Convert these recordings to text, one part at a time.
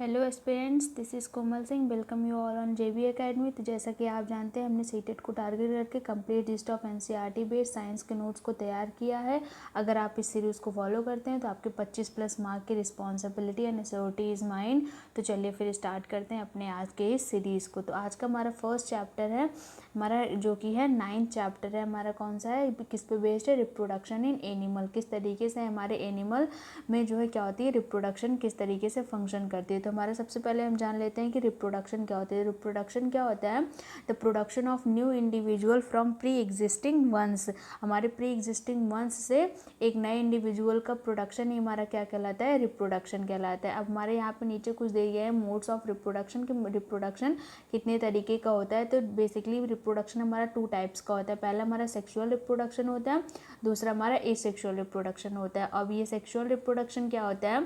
Hello aspirants, this is Komal Singh. Welcome you all on JB academy. तो जैसा कि आप जानते हैं, हमने सीटेट को टारगेट करके complete list of NCERT based science के नोट्स को तैयार किया है। अगर आप इस सीरीज़ को फॉलो करते हैं तो आपके 25 प्लस मार्क की responsibility and SOT is mind. तो चलिए फिर स्टार्ट करते हैं अपने आज के इस सीरीज़ को। तो आज का हमारा फर्स्ट चैप्टर है हमारा, जो कि है 9th चैप्टर है हमारा। कौन सा है, किस पे बेस्ड है? Reproduction in animal. किस तरीके से हमारे एनिमल में जो है क्या होती है, रिप्रोडक्शन किस तरीके से फंक्शन करती है। तो हमारा सबसे पहले हम जान लेते हैं कि रिप्रोडक्शन क्या होती है। रिप्रोडक्शन क्या होता है? The production of new individual from pre existing ones. हमारे प्री एग्जिस्टिंग वंस से एक नए इंडिविजुअल का प्रोडक्शन ही हमारा क्या कहलाता है? रिप्रोडक्शन कहलाता है। अब हमारे यहाँ पे नीचे कुछ दिए गए हैं मोड्स ऑफ रिप्रोडक्शन कि रिप्रोडक्शन कितने तरीके का होता है। तो बेसिकली रिप्रोडक्शन हमारा 2 टाइप्स का होता है। पहला हमारा सेक्सुअल रिप्रोडक्शन होता है, दूसरा हमारा एसेक्सुअल रिप्रोडक्शन होता है। अब ये सेक्सुअल रिप्रोडक्शन क्या होता है?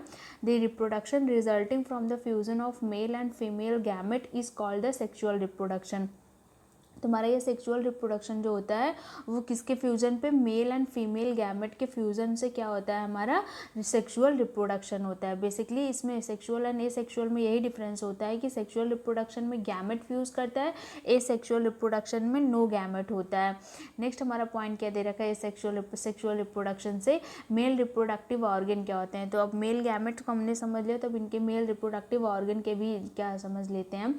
The reproduction resulting from the fusion of male and female gamete is called the sexual reproduction. तुम्हारा ये सेक्सुअल रिप्रोडक्शन जो होता है वो किसके फ्यूज़न पे? मेल एंड फीमेल गैमेट के फ्यूज़न से क्या होता है? हमारा सेक्सुअल रिप्रोडक्शन होता है। बेसिकली इसमें सेक्सुअल एंड एसेक्सुअल में यही डिफरेंस होता है कि सेक्सुअल रिप्रोडक्शन में गैमेट फ्यूज़ करता है, एसेक्सुअल रिप्रोडक्शन में नो गैमेट होता है। नेक्स्ट हमारा पॉइंट क्या दे रखा है? सेक्सुअल रिप्रोडक्शन से मेल रिप्रोडक्टिव ऑर्गन क्या होते हैं। तो अब मेल गैमेट को हमने समझ लिया, तो अब इनके मेल रिप्रोडक्टिव ऑर्गन के भी क्या समझ लेते हैं।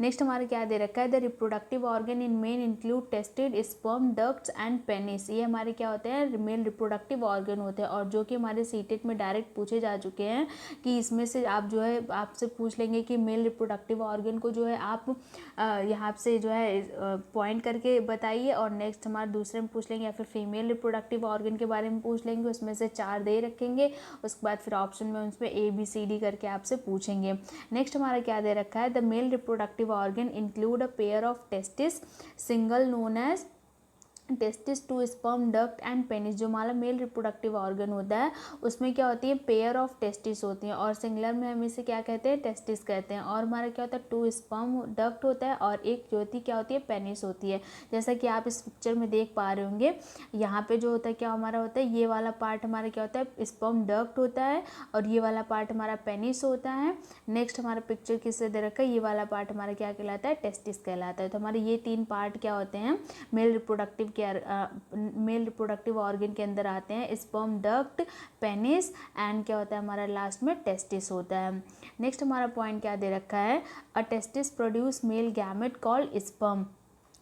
नेक्स्ट हमारा क्या दे रखा है? The reproductive organ in main include tested sperm, ducts and penis. ये हमारे क्या होते हैं? मेल रिप्रोडक्टिव ऑर्गन होते हैं, और जो कि हमारे सीटेट में डायरेक्ट पूछे जा चुके हैं कि इसमें से आप जो है आपसे पूछ लेंगे कि मेल रिप्रोडक्टिव ऑर्गन को जो है आप यहाँ से जो है पॉइंट करके बताइए, और नेक्स्ट हमारे दूसरे में पूछ लेंगे, या फिर फीमेल रिप्रोडक्टिव ऑर्गन के बारे में पूछ लेंगे। उसमें से 4 दे रखेंगे, उसके बाद फिर ऑप्शन में उसमें ABCD करके आपसे पूछेंगे। नेक्स्ट हमारा क्या दे रखा है? The male reproductive organ include a pair of testis single known as testis, two sperm, duct and penis. जो हमारा मेल रिप्रोडक्टिव ऑर्गन होता है उसमें क्या होती है? पेयर ऑफ टेस्टिस होती हैं, और सिंगुलर में हम इसे क्या कहते हैं? टेस्टिस कहते हैं। और हमारा क्या होता है? 2 स्पर्म डक्ट होता है, और एक जो होती क्या होती है? पेनिस होती है। जैसा कि आप इस पिक्चर में देख पा रहे होंगे, यहाँ पे जो होता है क्या हमारा होता है? ये वाला पार्ट हमारा क्या होता है? स्पर्म डक्ट होता है, और ये वाला पार्ट हमारा पेनिस होता है। नेक्स्ट हमारा पिक्चर किससे दे रखा है? ये वाला पार्ट हमारा क्या कहलाता है? टेस्टिस कहलाता है। तो हमारे ये 3 पार्ट क्या होते हैं? मेल रिप्रोडक्टिव ऑर्गन के अंदर आते हैं। स्पर्म, डक्ट, पेनिस एंड क्या होता है हमारा? लास्ट में टेस्टिस होता है। नेक्स्ट हमारा पॉइंट क्या दे रखा है? A testis produce male gamete called sperm.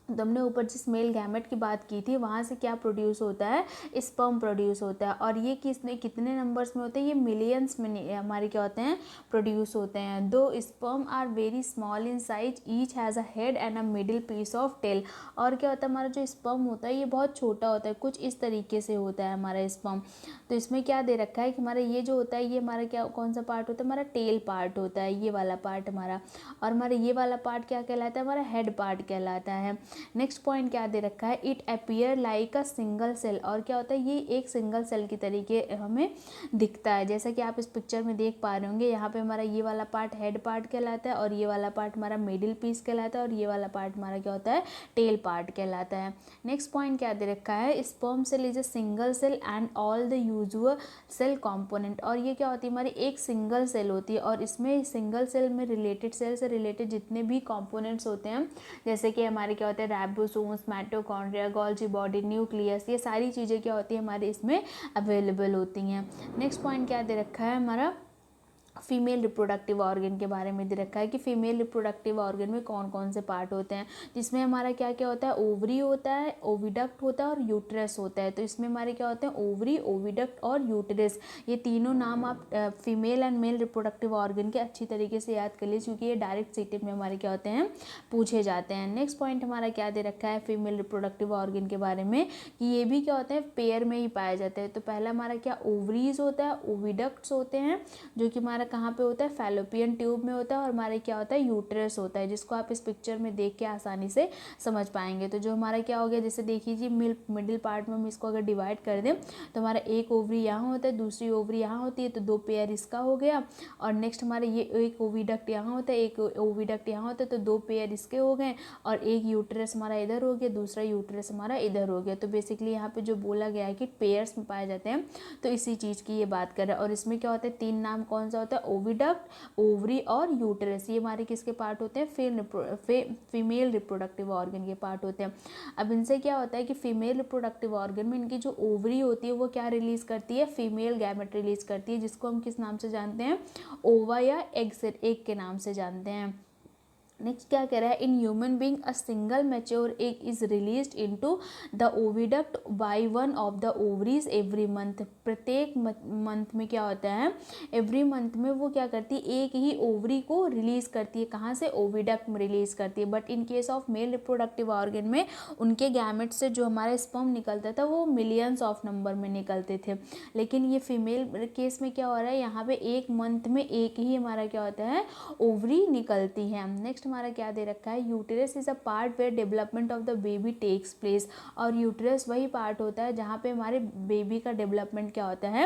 तो हमने ऊपर जिस मेल गैमेट की बात की थी, वहाँ से क्या प्रोड्यूस होता है? स्पर्म प्रोड्यूस होता है। और ये कितने नंबर्स में होते हैं? ये मिलियंस में हमारे क्या होते हैं? प्रोड्यूस होते हैं। दो sperm are very small in size, each has a head and a middle piece of tail. और क्या होता है? हमारा जो स्पर्म होता है ये बहुत छोटा होता है, कुछ इस तरीके से होता है हमारा स्पर्म। तो इसमें क्या दे रखा है कि हमारा ये जो होता है ये हमारा क्या कौन सा पार्ट होता है? हमारा टेल पार्ट होता है, ये वाला पार्ट हमारा। और हमारा ये वाला पार्ट क्या कहलाता है? हमारा हेड पार्ट कहलाता है। नेक्स्ट पॉइंट क्या दे रखा है? It appear like a single cell. और क्या होता है? ये एक सिंगल सेल की तरीके हमें दिखता है, जैसा कि आप इस पिक्चर में देख पा रहे होंगे। यहाँ पे हमारा ये वाला पार्ट हेड पार्ट कहलाता है, और ये वाला पार्ट हमारा मिडिल पीस कहलाता है, और ये वाला पार्ट हमारा क्या होता है? टेल पार्ट कहलाता है। नेक्स्ट पॉइंट क्या दे रखा है? Sperm cell is a single cell and all the usual cell component. और ये क्या होती है? हमारी एक सिंगल सेल होती है, और इसमें सिंगल सेल में रिलेटेड सेल से रिलेटेड जितने भी कॉम्पोनेंट्स होते हैं, जैसे कि हमारे क्या होते हैं? Ribosomes, mitochondria, Golgi body, nucleus, ये सारी चीज़ें क्या होती है? हमारे इसमें अवेलेबल होती हैं। नेक्स्ट पॉइंट क्या दे रखा है हमारा? फीमेल रिप्रोडक्टिव ऑर्गन के बारे में दे रखा है कि फीमेल रिप्रोडक्टिव ऑर्गन में कौन कौन से पार्ट होते हैं। जिसमें हमारा क्या क्या होता है? ओवरी होता है, ओविडक्ट होता है, और यूट्रस होता है। तो इसमें हमारे क्या होते हैं? ओवरी, ओविडक्ट और यूट्रस। ये तीनों नाम आप female and mail reproductive organ के अच्छी तरीके से याद कर लीजिए, क्योंकि ये डायरेक्ट सीटेट में हमारे क्या होते हैं? पूछे जाते हैं। नेक्स्ट पॉइंट हमारा क्या दे रखा है फीमेल रिप्रोडक्टिव ऑर्गन के बारे में, कि ये भी क्या होते हैं? पेयर में ही पाए जाते हैं। तो पहला हमारा क्या? ओवरीज होता है, ओविडक्ट्स होते हैं, जो कि हमारा कहाँ पे होता है? फैलोपियन ट्यूब में होता है। और हमारे क्या होता है? यूट्रस होता है, जिसको आप इस पिक्चर में देख के आसानी से समझ पाएंगे। तो जो हमारा क्या हो गया, जैसे देखिए मिडिल पार्ट में हम इसको अगर डिवाइड कर दें, तो हमारा एक ओवरी यहाँ होता है, दूसरी ओवरी यहाँ होती है, तो 2 पेयर इसका हो गया। और नेक्स्ट हमारे ये एक ओविडक्ट यहाँ होता है, एक ओविडक्ट यहाँ होता है, तो 2 पेयर इसके हो गए। और एक यूट्रस हमारा इधर हो गया, दूसरा यूट्रस हमारा इधर हो गया। तो बेसिकली यहाँ पे जो बोला गया है कि पेयर्स में पाए जाते हैं, तो इसी चीज़ की ये बात कर रहे हैं। और इसमें क्या होता है? 3 नाम कौन सा होता है? होता है ओविडक्ट, ओवरी और यूटेरस, ये हमारे किसके पार्ट होते हैं, फीमेल रिप्रोडक्टिव ऑर्गन के पार्ट होते हैं। अब इनसे क्या होता है कि फीमेल रिप्रोडक्टिव ऑर्गन में इनकी जो ओवरी होती है वो क्या रिलीज करती है, फीमेल गैमेट रिलीज करती है, जिसको हम किस नाम से जानते हैं, ओवा या एग के नाम से जानते हैं। नेक्स्ट क्या कह रहा है, in human being a single mature egg is released into the oviduct by one of the ovaries every month. प्रत्येक मंथ में क्या होता है, एवरी मंथ में वो क्या करती है, एक ही ओवरी को रिलीज करती है, कहाँ से, ओविडक्ट में रिलीज करती है। But in case of male reproductive organ में उनके गैमेट से जो हमारा स्पर्म निकलता था वो मिलियंस ऑफ नंबर में निकलते थे। लेकिन ये फीमेल केस में क्या हो रहा है, यहाँ पे एक मंथ में एक ही हमारा क्या होता है, ओवरी निकलती है। नेक्स्ट हमारा क्या दे रखा है, uterus is a part where development of the baby takes place. और यूटेरस वही पार्ट होता है जहाँ पे हमारे बेबी का डेवलपमेंट क्या होता है,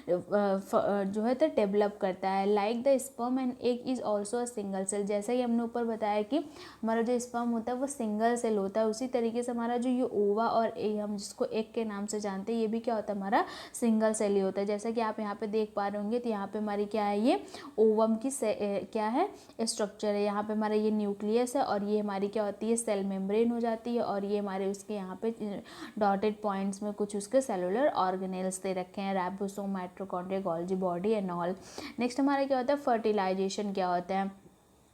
जो है तो डेवलप करता है। Like the sperm and egg is also a single cell, जैसा कि हमने ऊपर बताया कि हमारा जो स्पर्म होता है वो सिंगल सेल होता है, उसी तरीके से हमारा जो ये ओवा और एग, हम जिसको एग के नाम से जानते हैं, ये भी क्या होता है, हमारा सिंगल सेल ही होता है। जैसा कि आप यहाँ पे देख पा रहे होंगे, तो यहाँ पे हमारी क्या है, ये ओवम की क्या है, स्ट्रक्चर है। यहाँ पे हमारा ये न्यूक्लियस है और ये हमारी क्या होती है, सेल मेम्ब्रेन हो जाती है, और ये हमारे उसके यहाँ पे डॉटेड पॉइंट्स में कुछ उसके सेलुलर ऑर्गेनेल्स दे रखे हैं, ribosome, mitochondria, Golgi body and all. Next हमारा क्या होता है, फर्टिलाइजेशन क्या होता है।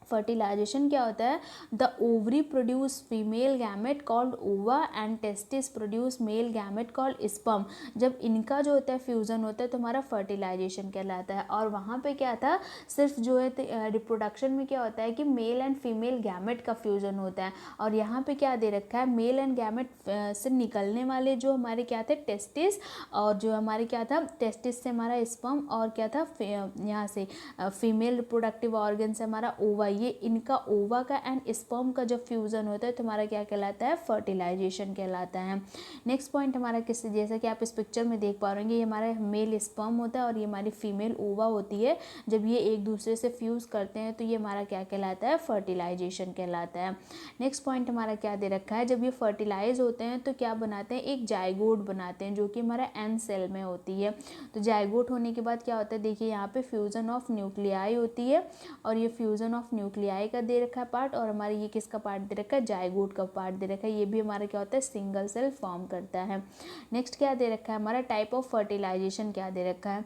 फर्टिलाइजेशन क्या होता है, the ovary produce female gamete called ova and testis produce male gamete called sperm. जब इनका जो होता है फ्यूजन होता है तो हमारा फर्टिलाइजेशन कहलाता है। और वहाँ पे क्या था, सिर्फ जो है रिप्रोडक्शन में क्या होता है कि मेल एंड फीमेल गैमेट का फ्यूजन होता है। और यहाँ पे क्या दे रखा है, मेल एंड गैमेट से निकलने वाले जो हमारे क्या थे, टेस्टिस, और जो हमारे क्या था, टेस्टिस से हमारा स्पर्म, और क्या था, यहाँ से फीमेल रिप्रोडक्टिव ऑर्गन से हमारा ओवा, ये इनका ओवा का एंड स्पर्म का जब फ्यूजन होता है तो हमारा क्या कहलाता है, फर्टिलाइजेशन कहलाता है। नेक्स्ट पॉइंट हमारा किस, जैसा कि आप इस पिक्चर में देख पा रहे होंगे, ये हमारा मेल स्पर्म होता है और ये हमारी फीमेल ओवा होती है। जब ये एक दूसरे से फ्यूज करते हैं तो ये हमारा क्या कहलाता है, फर्टिलाइजेशन कहलाता है। नेक्स्ट पॉइंट हमारा क्या दे रखा है, जब ये फर्टिलाइज होते हैं तो क्या बनाते हैं, एक जाइगोट बनाते हैं, जो कि हमारा एन सेल में होती है। तो जाइगोट होने के बाद क्या होता है, देखिए यहाँ पे फ्यूजन ऑफ न्यूक्लियाई होती है, और ये फ्यूजन ऑफ न्यूक्लियाई का दे रखा है पार्ट, और हमारे ये किसका पार्ट दे रखा है, जाइगोट का पार्ट दे रखा है। ये भी हमारा क्या होता है, सिंगल सेल फॉर्म करता है। नेक्स्ट क्या दे रखा है, हमारा टाइप ऑफ फर्टिलाइजेशन क्या दे रखा है।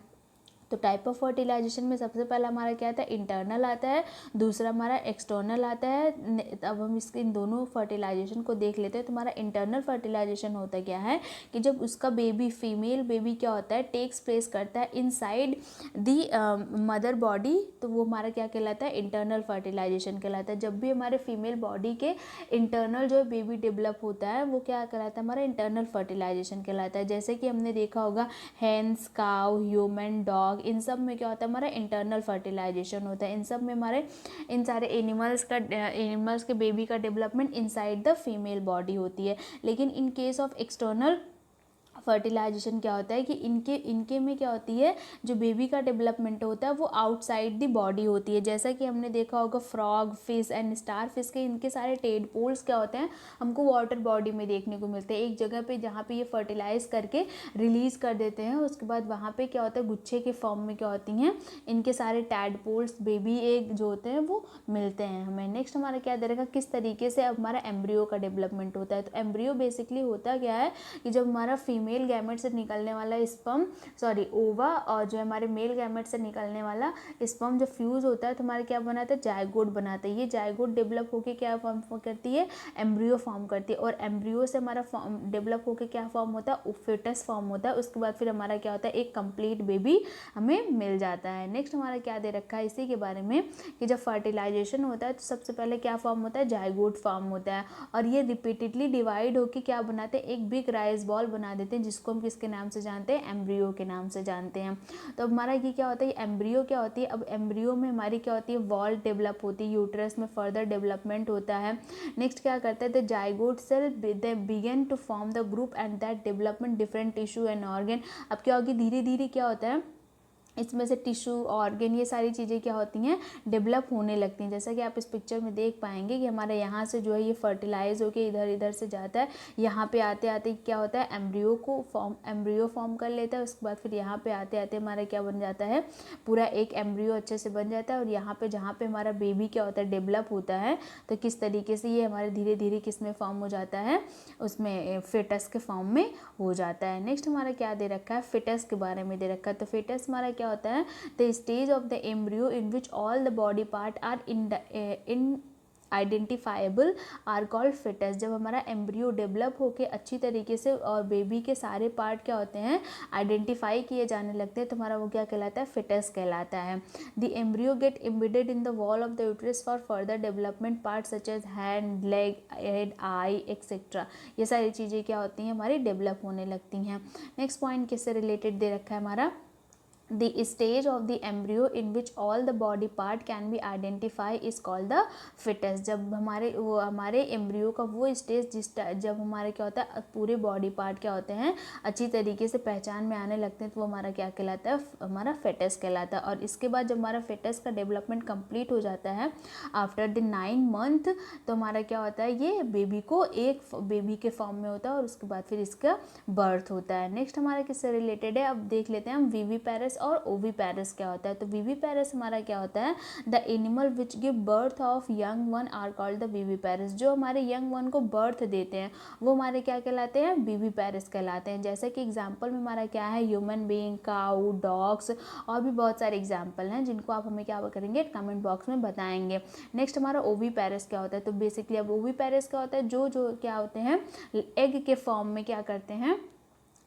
तो टाइप ऑफ फर्टिलाइजेशन में सबसे पहला हमारा क्या आता है, इंटरनल आता है, दूसरा हमारा एक्सटर्नल आता है। अब हम इसके इन दोनों फर्टिलाइजेशन को देख लेते हैं। तो हमारा इंटरनल फर्टिलाइजेशन होता क्या है कि जब उसका बेबी, फीमेल बेबी क्या होता है, टेक्स प्लेस करता है इनसाइड दी मदर बॉडी, तो वो हमारा क्या कहलाता है, इंटरनल फर्टिलाइजेशन कहलाता है। जब भी हमारे फीमेल बॉडी के इंटरनल जो बेबी डेवलप होता है वो क्या कहलाता है, हमारा इंटरनल फर्टिलाइजेशन कहलाता है। जैसे कि हमने देखा होगा, हैंस, काउ, ह्यूमन, डॉग, इन सब में क्या होता है, हमारा इंटरनल फर्टिलाइजेशन होता है। इन सब में हमारे इन सारे एनिमल्स के बेबी का development inside the female body होती है। लेकिन in case of external fertilisation क्या होता है कि इनके में क्या होती है, जो बेबी का डेवलपमेंट होता है वो आउटसाइड द बॉडी होती है। जैसा कि हमने देखा होगा, frog, fish and star fish के इनके सारे टेडपोल्स क्या होते हैं, हमको वाटर बॉडी में देखने को मिलते हैं। एक जगह पे जहाँ पे ये फर्टिलाइज करके रिलीज कर देते हैं, उसके बाद वहाँ पे क्या होता है, गुच्छे के फॉर्म में क्या होती हैं, इनके सारे टैडपोल्स, बेबी एग जो होते हैं वो मिलते हैं हमें। नेक्स्ट हमारा क्या दे रखा, किस तरीके से अब हमारा एम्ब्रियो का डेवलपमेंट होता है। तो एम्ब्रियो बेसिकली होता क्या है कि जब हमारा फीमेल गैमेट से निकलने वाला ओवा, और जो हमारे मेल गैमेट से निकलने वाला स्पर्म जब फ्यूज होता है तो हमारे क्या बनाता है, जाइगोट बनाता है। ये जाइगोट डेवलप होकर क्या फॉर्म करती है, एम्ब्रियो फॉर्म करती है। और एम्ब्रियो से हमारा डेवलप होकर क्या फॉर्म होता है, फिटस फॉर्म होता है। उसके बाद फिर हमारा क्या होता है, एक कंप्लीट बेबी हमें मिल जाता है। नेक्स्ट हमारा क्या दे रखा है इसी के बारे में कि जब फर्टिलाइजेशन होता है तो सबसे पहले क्या फॉर्म होता है, जाइगोट फॉर्म होता है। और ये रिपीटेडली डिवाइड होकर क्या बनाते हैं, एक बिग राइस बॉल बना देते हैं, जिसको हम किसके नाम से जानते हैं, एम्ब्रियो के नाम से जानते हैं। तो अब हमारा ये क्या होता है, एम्ब्रियो क्या होती है, अब एम्ब्रियो में हमारी क्या होती है, वॉल डेवलप होती है, यूट्रस में फर्दर डेवलपमेंट होता है। नेक्स्ट क्या करता है, the zygote cell they begin to form the group and that development different tissue and organ. अब क्या होगी, धीरे धीरे क्या होता है, इसमें से टिश्यू, ऑर्गन, ये सारी चीज़ें क्या होती हैं, डेवलप होने लगती हैं। जैसा कि आप इस पिक्चर में देख पाएंगे कि हमारे यहाँ से जो है ये फर्टिलाइज होके इधर इधर से जाता है, यहाँ पे आते आते क्या होता है, एम्ब्रियो फॉर्म कर लेता है। उसके बाद फिर यहाँ पे आते आते हमारा क्या बन जाता है, पूरा एक एम्ब्रियो अच्छे से बन जाता है। और यहाँ पे जहाँ पे हमारा बेबी क्या होता है, डेवलप होता है, तो किस तरीके से ये हमारे धीरे धीरे किस में फॉर्म हो जाता है, उसमें फेटस के फॉर्म में हो जाता है। नेक्स्ट हमारा क्या दे रखा है, फेटस के बारे में दे रखा है। तो फेटस हमारा क्या होता है, the stage of the embryo in which all the body part are in identifiable are called foetus. जब हमारा एम्ब्रियो डेवलप होके अच्छी तरीके से और बेबी के सारे पार्ट क्या होते हैं, आइडेंटिफाई किए जाने लगते हैं, तो हमारा वो क्या कहलाता है, फेटस कहलाता है। The embryo get embedded in the wall of the uterus for further development part such as hand, leg, head, eye etcetera. ये सारी चीज़ें क्या होती हैं, हमारी डेवलप होने लगती हैं। नेक्स्ट पॉइंट किससे रिलेटेड दे रखा है हमारा, the stage of the embryo in which all the body part can be identified is called the fetus। जब हमारे एम्ब्रियो का वो स्टेज जब हमारे क्या होता है, पूरे बॉडी पार्ट क्या होते हैं, अच्छी तरीके से पहचान में आने लगते हैं, तो वो हमारा क्या कहलाता है, हमारा फेटस कहलाता है। और इसके बाद जब हमारा फेटस का डेवलपमेंट कंप्लीट हो जाता है आफ्टर द 9 मंथ, तो हमारा क्या होता है, ये बेबी को एक बेबी के फॉर्म में होता है और उसके बाद फिर इसका बर्थ होता है। नेक्स्ट हमारा किससे रिलेटेड है, अब देख लेते हैं हम विविपेरस और ओविपेरस क्या होता है। तो विविपेरस हमारा क्या होता है, the animal which give birth of young one are called the viviparous. जो हमारे यंग वन को बर्थ देते हैं वो हमारे क्या कहलाते हैं, विविपेरस कहलाते हैं। जैसे कि एग्जाम्पल में हमारा क्या है, ह्यूमन बीइंग, काऊ, डॉग्स, और भी बहुत सारे एग्जाम्पल हैं जिनको आप हमें क्या करेंगे, कमेंट बॉक्स में बताएंगे। नेक्स्ट हमारा ओविपेरस क्या होता है। तो बेसिकली अब ओविपेरस क्या होता है, जो क्या होते हैं, एग के फॉर्म में क्या करते हैं,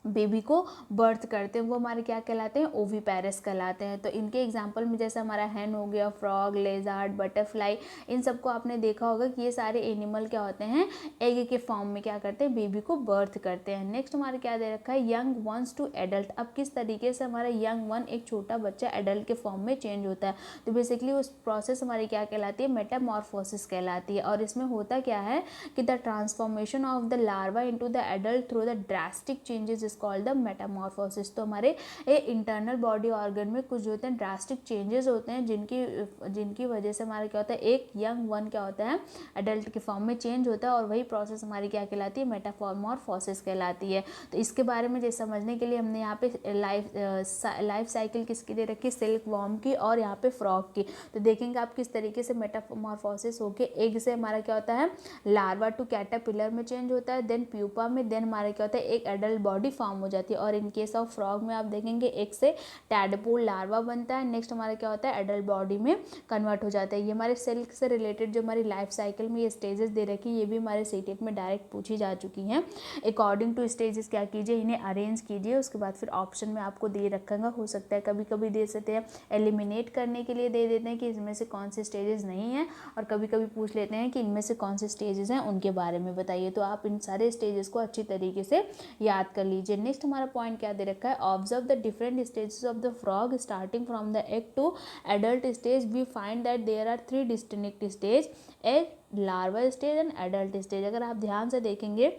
बेबी को बर्थ करते हैं, वो हमारे क्या कहलाते हैं, ओविपेरस कहलाते हैं। तो इनके एग्जांपल में जैसे हमारा हैन हो गया, फ्रॉग, लेजार्ड, बटरफ्लाई, इन सबको आपने देखा होगा कि ये सारे एनिमल क्या होते हैं, एग के फॉर्म में क्या करते हैं, बेबी को बर्थ करते हैं। नेक्स्ट हमारे क्या दे रखा है, यंग वंस टू एडल्ट। अब किस तरीके से हमारा यंग वन, एक छोटा बच्चा, एडल्ट के फॉर्म में चेंज होता है। तो बेसिकली उस प्रोसेस हमारी क्या कहलाती है, मेटामॉर्फोसिस कहलाती है। और इसमें होता क्या है कि the transformation of the larva into the adult through the drastic changes called the Metamorphosis. तो हमारे इंटरनल बॉडी ऑर्गन में कुछ जो होते हैं ड्रास्टिक चेंजेस होते हैं, जिनकी वजह से हमारा क्या होता है, एक यंग वन क्या होता है, एडल्ट के फॉर्म में चेंज होता है। और वही प्रोसेस हमारी क्या कहलाती है, मेटामॉर्फोसिस कहलाती है। तो इसके बारे में जैसे समझने के लिए हमने यहाँ पे लाइफ साइकिल किसकी दे रखी, सिल्क वॉर्म की और यहाँ पे फ्रॉग की। तो देखेंगे आप किस तरीके से मेटामॉर्फोसिस होके एग से हमारा क्या होता है, लार्वा टू कैटरपिलर में चेंज होता है, देन प्यूपा में, देन हमारा क्या होता है, एक एडल्ट बॉडी फॉर्म हो जाती है। और इन केस ऑफ फ्रॉग में आप देखेंगे एक से टैडपोल लार्वा बनता है, नेक्स्ट हमारा क्या होता है, एडल्ट बॉडी में कन्वर्ट हो जाता है। ये हमारे सिल्क से रिलेटेड जो हमारी लाइफ साइकिल में ये स्टेजेस दे रखी है, ये भी हमारे सीटेट में डायरेक्ट पूछी जा चुकी हैं। अकॉर्डिंग टू स्टेजेस क्या कीजिए, इन्हें अरेंज कीजिए। उसके बाद फिर ऑप्शन में आपको दे रखा हो सकता है, कभी कभी दे सकते हैं एलिमिनेट करने के लिए दे देते हैं कि इसमें से कौन से स्टेजेस नहीं हैं, और कभी कभी पूछ लेते हैं कि इनमें से कौन से स्टेजेस हैं, उनके बारे में बताइए। तो आप इन सारे स्टेजेस को अच्छी तरीके से याद कर लीजिए। नेक्स्ट हमारा पॉइंट क्या दे रखा है, observe the different stages of the frog starting from the egg to adult stage. We find that there are 3 distinct stage, egg, larva stage and adult stage. अगर आप ध्यान से देखेंगे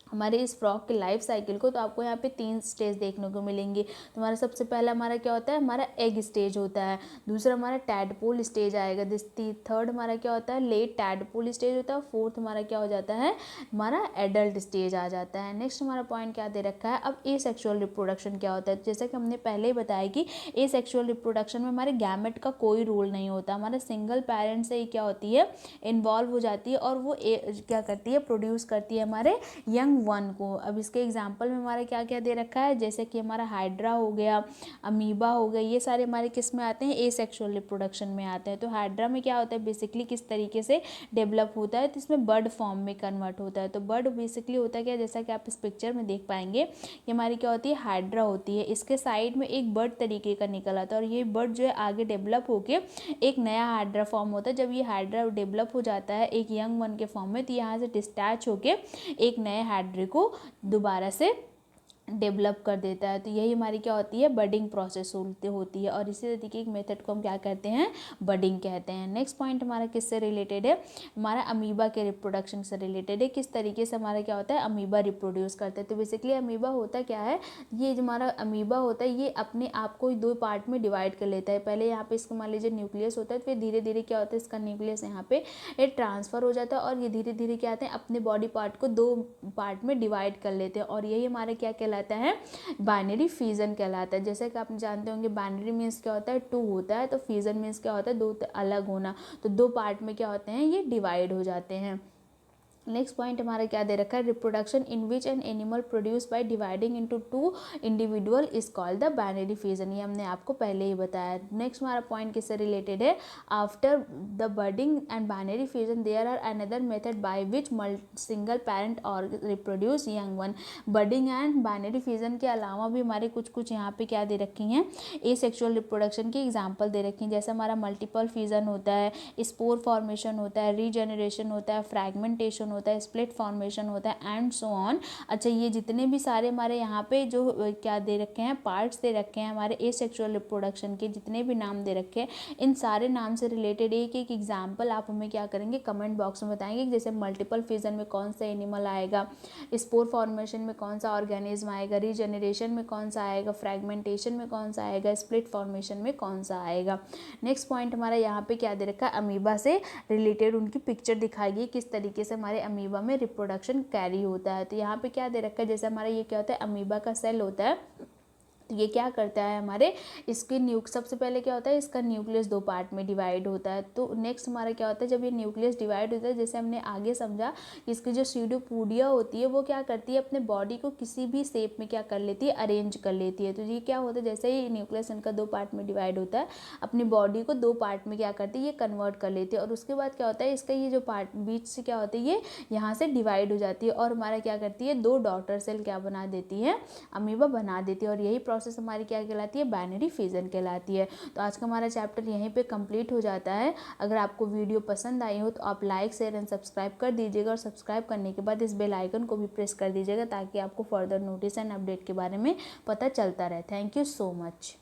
हमारे इस फ्रॉग के लाइफ साइकिल को, तो आपको यहाँ पे 3 स्टेज देखने को मिलेंगे। तो हमारा सबसे पहला हमारा क्या होता है, हमारा एग स्टेज होता है। दूसरा हमारा टैडपोल स्टेज आएगा। थर्ड हमारा क्या होता है, लेट टैडपोल स्टेज होता है। फोर्थ हमारा क्या हो जाता है, हमारा एडल्ट स्टेज आ जाता है। नेक्स्ट हमारा पॉइंट क्या दे रखा है, अब एसेक्सुअल रिप्रोडक्शन क्या होता है। जैसा कि हमने पहले ही बताया कि एसेक्सुअल रिप्रोडक्शन में हमारे गैमेट का कोई रोल नहीं होता, हमारे सिंगल पेरेंट से ही क्या होती है, इन्वॉल्व हो जाती है, और वो क्या करती है, प्रोड्यूस करती है हमारे यंग वन को। अब इसके एग्जाम्पल में हमारा क्या क्या दे रखा है, जैसे कि हमारा हाइड्रा हो गया, अमीबा हो गया, ये सारे हमारे किस में आते हैं, एसेक्सुअल रिप्रोडक्शन में आते हैं। तो हाइड्रा में क्या होता है, बेसिकली किस तरीके से डेवलप होता है, तो इसमें बर्ड फॉर्म में कन्वर्ट होता है। तो बर्ड बेसिकली होता है क्या, जैसा कि आप इस पिक्चर में देख पाएंगे, ये हमारी क्या होती है, हाइड्रा होती है। इसके साइड में एक बर्ड तरीके का निकल आता है, और ये बर्ड जो है आगे डेवलप होके एक नया हाइड्रा फॉर्म होता है। जब ये हाइड्रा डेवलप हो जाता है एक यंग वन के फॉर्म में, तो यहाँ से डिस्टैच होके एक नए हाइड्रा को दोबारा से डेवलप कर देता है। तो यही हमारी क्या होती है, बडिंग प्रोसेस होती है और इसी तरीके की मेथड को हम क्या कहते हैं, बडिंग कहते हैं। नेक्स्ट पॉइंट हमारा किससे रिलेटेड है, हमारा अमीबा के रिप्रोडक्शन से रिलेटेड है। किस तरीके से हमारा क्या होता है, अमीबा रिप्रोड्यूस करते हैं। तो बेसिकली अमीबा होता क्या है, ये जो हमारा अमीबा होता है ये अपने आप को 2 पार्ट में डिवाइड कर लेता है। पहले यहाँ पे इसको मान लीजिए न्यूक्लियस होता है, फिर धीरे धीरे क्या होता है, इसका न्यूक्लियस यहाँ पे ट्रांसफर हो जाता है और ये धीरे धीरे क्या आते हैं, अपने बॉडी पार्ट को 2 पार्ट में डिवाइड कर लेते हैं और यही हमारा क्या कहलाता है, बाइनरी फिजन कहलाता है। जैसे कि आप जानते होंगे बाइनरी मीन्स क्या होता है, 2 होता है, तो फिजन मीन्स क्या होता है, 2 अलग होना। तो 2 पार्ट में क्या होते हैं, ये डिवाइड हो जाते हैं। नेक्स्ट पॉइंट हमारा क्या दे रखा है, reproduction in which an animal produce by dividing into 2 individual is called the binary fission. ये हमने आपको पहले ही बताया। नेक्स्ट हमारा पॉइंट किससे रिलेटेड है, after the budding and binary fission there are another method by which single parent और reproduce young one. Budding and binary fission के अलावा भी हमारे कुछ यहाँ पे क्या दे रखी हैं, एसेक्सुअल रिप्रोडक्शन की एग्जाम्पल दे रखी हैं। जैसे हमारा मल्टीपल फिजन होता है, स्पोर फॉर्मेशन होता है, रीजेनरेशन होता है, फ्रैगमेंटेशन होता है, स्प्लिट फॉर्मेशन होता है एंड सो ऑन। अच्छा, ये जितने भी सारे हमारे यहाँ पे जो क्या दे रखे हैं, पार्ट्स दे रखे हैं हमारे एसेक्सुअल रिप्रोडक्शन के, जितने भी नाम दे रखे हैं, इन सारे नाम से रिलेटेड एक एक एग्जाम्पल आप हमें क्या करेंगे, कमेंट बॉक्स में बताएंगे। जैसे मल्टीपल फिजन में कौन सा एनिमल आएगा, स्पोर फॉर्मेशन में कौन सा ऑर्गेनिज्म आएगा, रीजेनरेशन में कौन सा आएगा, फ्रैगमेंटेशन में कौन सा आएगा, स्प्लिट फॉर्मेशन में कौन सा आएगा। नेक्स्ट पॉइंट हमारा यहाँ पे क्या दे रखा है, अमीबा से रिलेटेड उनकी पिक्चर दिखाई गई, किस तरीके से हमारे अमीबा में रिप्रोडक्शन कैरी होता है। तो यहाँ पे क्या दे रखा है, जैसे हमारा ये क्या होता है, अमीबा का सेल होता है। तो ये क्या करता है हमारे, इसके सबसे पहले क्या होता है, इसका न्यूक्लियस 2 पार्ट में डिवाइड होता है। तो नेक्स्ट हमारा क्या होता है, जब ये न्यूक्लियस डिवाइड होता है, जैसे हमने आगे समझा, इसकी जो सीडोपोडिया होती है वो क्या करती है, अपने बॉडी को किसी भी शेप में क्या कर लेती है, अरेंज कर लेती है। तो ये क्या होता है, जैसे ही न्यूक्लियस इनका 2 पार्ट में डिवाइड होता है, अपनी बॉडी को 2 पार्ट में क्या करती है, ये कन्वर्ट कर लेती है। और उसके बाद क्या होता है, इसका ये जो पार्ट बीच से क्या होती है, ये यहाँ से डिवाइड हो जाती है और हमारा क्या करती है, 2 डॉटर सेल क्या बना देती है, अमीबा बना देती है। और यही प्रोसेस हमारी क्या कहलाती है, बाइनरी फिजन कहलाती है। तो आज का हमारा चैप्टर यहीं पे कंप्लीट हो जाता है। अगर आपको वीडियो पसंद आई हो तो आप लाइक, शेयर एंड सब्सक्राइब कर दीजिएगा और सब्सक्राइब करने के बाद इस बेल आइकन को भी प्रेस कर दीजिएगा ताकि आपको फर्दर नोटिस एंड अपडेट के बारे में पता चलता रहे। Thank you so much.